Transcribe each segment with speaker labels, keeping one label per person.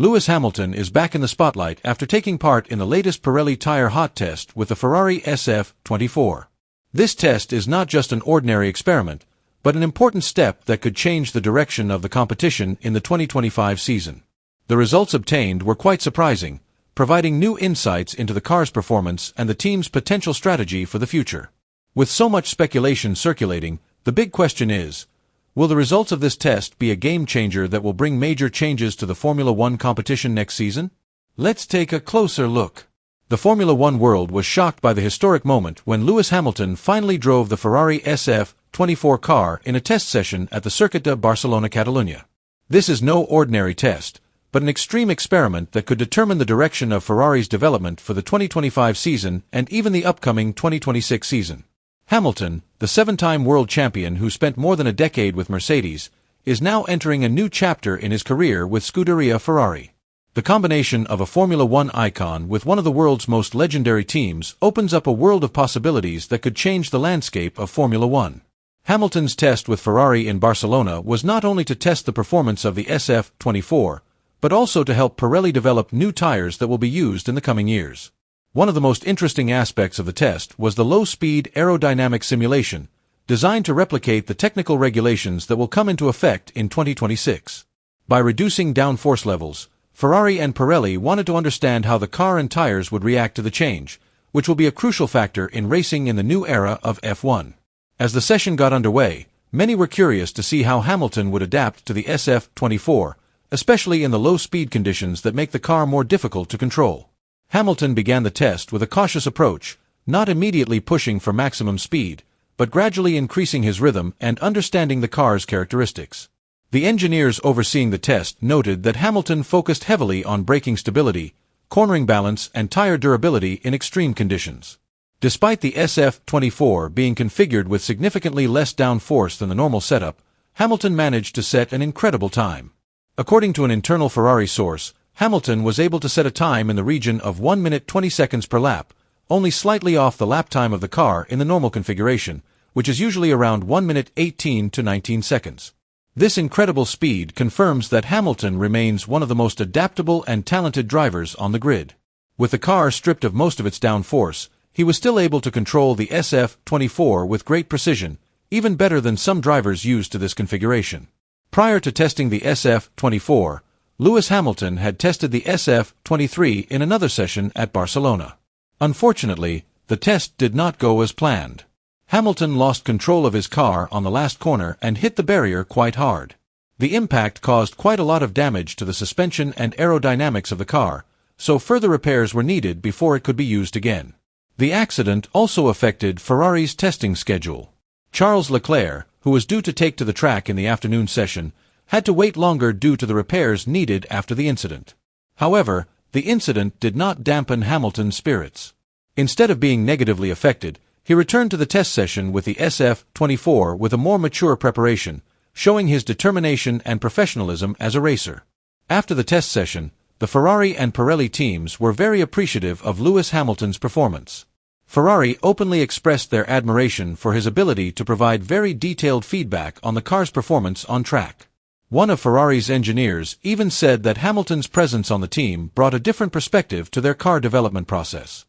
Speaker 1: Lewis Hamilton is back in the spotlight after taking part in the latest Pirelli tire hot test with the Ferrari SF-24. This test is not just an ordinary experiment, but an important step that could change the direction of the competition in the 2025 season. The results obtained were quite surprising, providing new insights into the car's performance and the team's potential strategy for the future. With so much speculation circulating, the big question is, will the results of this test be a game-changer that will bring major changes to the Formula One competition next season? Let's take a closer look. The Formula One world was shocked by the historic moment when Lewis Hamilton finally drove the Ferrari SF-24 car in a test session at the Circuit de Barcelona-Catalunya. This is no ordinary test, but an extreme experiment that could determine the direction of Ferrari's development for the 2025 season and even the upcoming 2026 season. Hamilton, the seven-time world champion who spent more than a decade with Mercedes, is now entering a new chapter in his career with Scuderia Ferrari. The combination of a Formula One icon with one of the world's most legendary teams opens up a world of possibilities that could change the landscape of Formula One. Hamilton's test with Ferrari in Barcelona was not only to test the performance of the SF-24, but also to help Pirelli develop new tires that will be used in the coming years. One of the most interesting aspects of the test was the low-speed aerodynamic simulation, designed to replicate the technical regulations that will come into effect in 2026. By reducing downforce levels, Ferrari and Pirelli wanted to understand how the car and tires would react to the change, which will be a crucial factor in racing in the new era of F1. As the session got underway, many were curious to see how Hamilton would adapt to the SF-24, especially in the low-speed conditions that make the car more difficult to control. Hamilton began the test with a cautious approach, not immediately pushing for maximum speed, but gradually increasing his rhythm and understanding the car's characteristics. The engineers overseeing the test noted that Hamilton focused heavily on braking stability, cornering balance, and tire durability in extreme conditions. Despite the SF-24 being configured with significantly less downforce than the normal setup, Hamilton managed to set an incredible time. According to an internal Ferrari source, Hamilton was able to set a time in the region of 1 minute 20 seconds per lap, only slightly off the lap time of the car in the normal configuration, which is usually around 1 minute 18 to 19 seconds. This incredible speed confirms that Hamilton remains one of the most adaptable and talented drivers on the grid. With the car stripped of most of its downforce, he was still able to control the SF-24 with great precision, even better than some drivers used to this configuration. Prior to testing the SF-24, Lewis Hamilton had tested the SF-23 in another session at Barcelona. Unfortunately, the test did not go as planned. Hamilton lost control of his car on the last corner and hit the barrier quite hard. The impact caused quite a lot of damage to the suspension and aerodynamics of the car, so further repairs were needed before it could be used again. The accident also affected Ferrari's testing schedule. Charles Leclerc, who was due to take to the track in the afternoon session, had to wait longer due to the repairs needed after the incident. However, the incident did not dampen Hamilton's spirits. Instead of being negatively affected, he returned to the test session with the SF-24 with a more mature preparation, showing his determination and professionalism as a racer. After the test session, the Ferrari and Pirelli teams were very appreciative of Lewis Hamilton's performance. Ferrari openly expressed their admiration for his ability to provide very detailed feedback on the car's performance on track. One of Ferrari's engineers even said that Hamilton's presence on the team brought a different perspective to their car development process.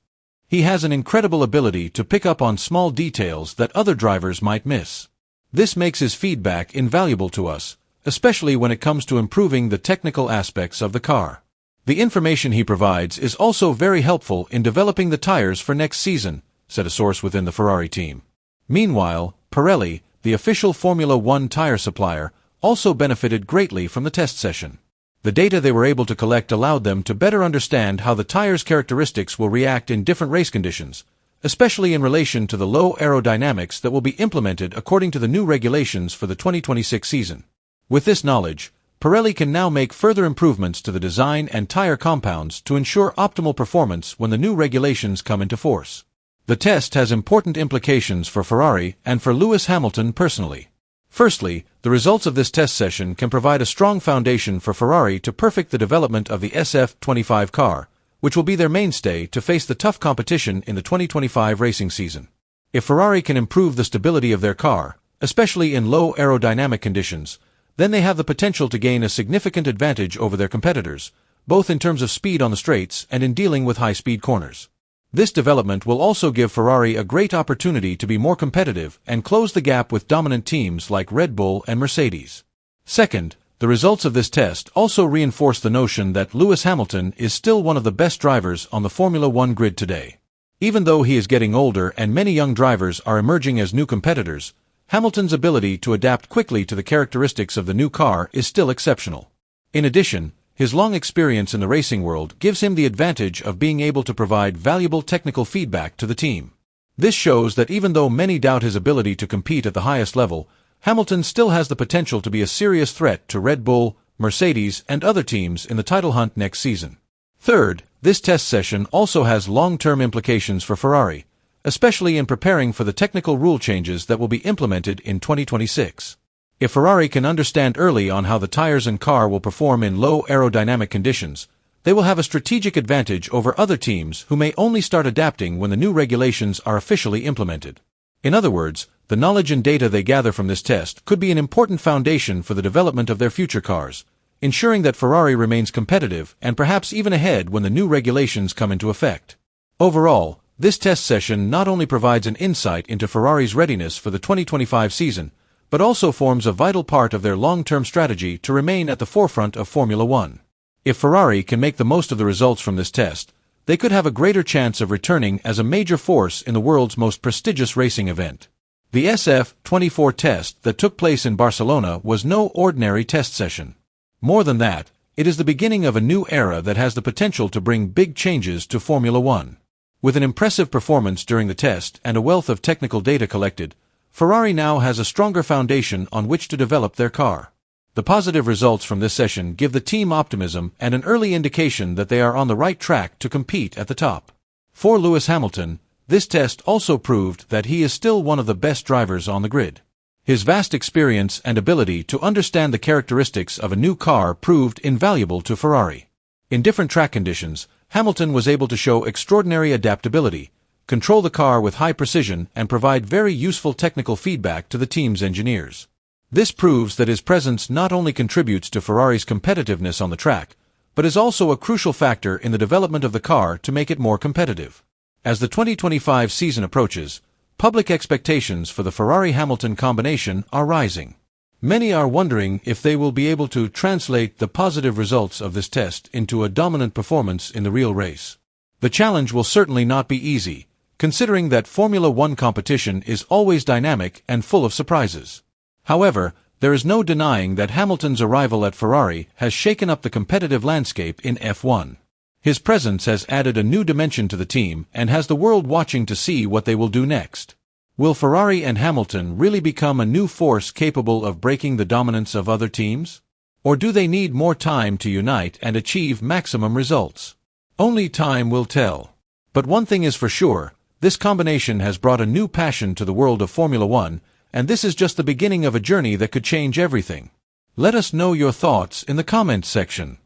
Speaker 1: He has an incredible ability to pick up on small details that other drivers might miss. This makes his feedback invaluable to us, especially when it comes to improving the technical aspects of the car. The information he provides is also very helpful in developing the tires for next season, said a source within the Ferrari team. Meanwhile, Pirelli, the official Formula One tire supplier, also benefited greatly from the test session. The data they were able to collect allowed them to better understand how the tire's characteristics will react in different race conditions, especially in relation to the low aerodynamics that will be implemented according to the new regulations for the 2026 season. With this knowledge, Pirelli can now make further improvements to the design and tire compounds to ensure optimal performance when the new regulations come into force. The test has important implications for Ferrari and for Lewis Hamilton personally. Firstly, the results of this test session can provide a strong foundation for Ferrari to perfect the development of the SF-25 car, which will be their mainstay to face the tough competition in the 2025 racing season. If Ferrari can improve the stability of their car, especially in low aerodynamic conditions, then they have the potential to gain a significant advantage over their competitors, both in terms of speed on the straights and in dealing with high-speed corners. This development will also give Ferrari a great opportunity to be more competitive and close the gap with dominant teams like Red Bull and Mercedes. Second, the results of this test also reinforce the notion that Lewis Hamilton is still one of the best drivers on the Formula One grid today. Even though he is getting older and many young drivers are emerging as new competitors, Hamilton's ability to adapt quickly to the characteristics of the new car is still exceptional. In addition, his long experience in the racing world gives him the advantage of being able to provide valuable technical feedback to the team. This shows that even though many doubt his ability to compete at the highest level, Hamilton still has the potential to be a serious threat to Red Bull, Mercedes, and other teams in the title hunt next season. Third, this test session also has long-term implications for Ferrari, especially in preparing for the technical rule changes that will be implemented in 2026. If Ferrari can understand early on how the tires and car will perform in low aerodynamic conditions, they will have a strategic advantage over other teams who may only start adapting when the new regulations are officially implemented. In other words, the knowledge and data they gather from this test could be an important foundation for the development of their future cars, ensuring that Ferrari remains competitive and perhaps even ahead when the new regulations come into effect. Overall, this test session not only provides an insight into Ferrari's readiness for the 2025 season, but also forms a vital part of their long-term strategy to remain at the forefront of Formula One. If Ferrari can make the most of the results from this test, they could have a greater chance of returning as a major force in the world's most prestigious racing event. The SF-24 test that took place in Barcelona was no ordinary test session. More than that, it is the beginning of a new era that has the potential to bring big changes to Formula One. With an impressive performance during the test and a wealth of technical data collected, Ferrari now has a stronger foundation on which to develop their car. The positive results from this session give the team optimism and an early indication that they are on the right track to compete at the top. For Lewis Hamilton, this test also proved that he is still one of the best drivers on the grid. His vast experience and ability to understand the characteristics of a new car proved invaluable to Ferrari. In different track conditions, Hamilton was able to show extraordinary adaptability, control the car with high precision, and provide very useful technical feedback to the team's engineers. This proves that his presence not only contributes to Ferrari's competitiveness on the track, but is also a crucial factor in the development of the car to make it more competitive. As the 2025 season approaches, public expectations for the Ferrari-Hamilton combination are rising. Many are wondering if they will be able to translate the positive results of this test into a dominant performance in the real race. The challenge will certainly not be easy, considering that Formula One competition is always dynamic and full of surprises. However, there is no denying that Hamilton's arrival at Ferrari has shaken up the competitive landscape in F1. His presence has added a new dimension to the team and has the world watching to see what they will do next. Will Ferrari and Hamilton really become a new force capable of breaking the dominance of other teams? Or do they need more time to unite and achieve maximum results? Only time will tell. But one thing is for sure, this combination has brought a new passion to the world of Formula One, and this is just the beginning of a journey that could change everything. Let us know your thoughts in the comments section.